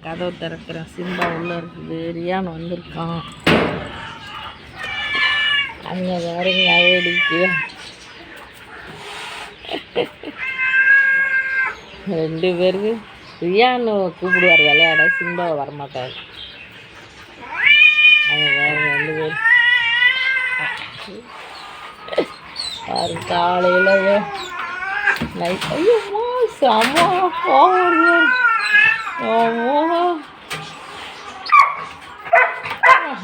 கதவு திறக்கிறேன். சிம்பா உள்ளே இருக்குது. ரியான் வந்திருக்கான். அங்கே வேறுங்க வேடிக்கை 2 பேருக்கு ரியான்னு கூப்பிடுவார் விளையாட. சிம்பாவை வரமாட்டார். அங்கே வேறு 2 பேர் பாரு. காலையில் நைட் ஐயோம்மா செம்ம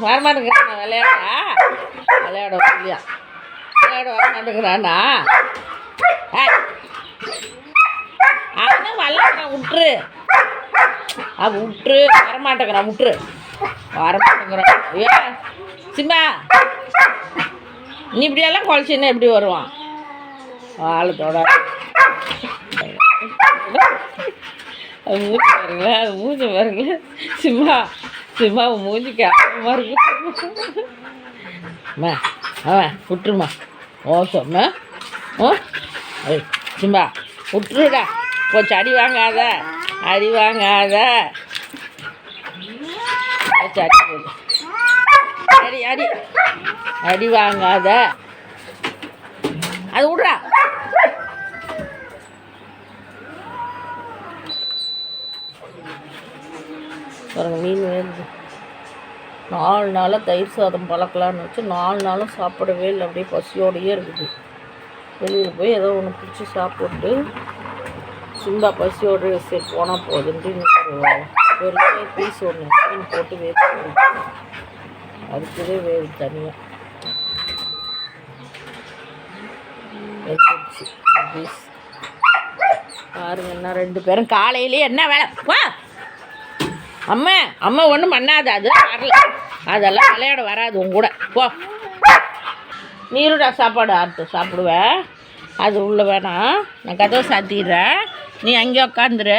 வரமாட்டேங்கிறான். விளையாட வரலையா? விளையாட வரமாட்டேங்கிறானா? அவன் விளையாடுறான். விட்டுரு வரமாட்டேங்கிறான். வரமாட்டேங்கிறான். ஐயா சிம்பா, நீ இப்படியெல்லாம் குழச்சின்னா எப்படி வருவான்? ஆளுத்தோட மூஞ்சி பாருங்களேன். சிம்பா மூஞ்சி கேவலமாக இருக்கு. அவன் விட்டுருமா மோசம். சிம்பா விட்டுருடா. போச்சு. அடி வாங்காத அடி வாங்காத. அது விட்றா. பாருங்க மீன் வேணுது. 4 நாளாக தயிர் சாதம் பழக்கலான்னு வச்சு 4 நாளும் சாப்பிடவே இல்லை. அப்படியே பசியோடையே இருக்குது. வெளியில் போய் ஏதோ ஒன்று பிடிச்சி சாப்பிட்டு சிம்பா பசியோடு சரி போனால் போகுதுன்ட்டு இன்னைக்கு பீஸ் ஒன்று மீன் போட்டு வேறு அதுக்குதே வேறு தனியாக வெந்துச்சு பீஸ். பாருங்க என்ன 2 பேரும் காலையிலேயே என்ன வேலை? வா அம்மா ஒன்றும் பண்ணாது. அதெல்லாம் வரல. அதெல்லாம் விளையாட வராது உங்க கூட. போ நீருடா. சாப்பாடு ஆட்டு சாப்பிடுவேன். அது உள்ளே வேணாம். நான் கதவை சாத்திடுறேன். நீ அங்கே உக்காந்துரு.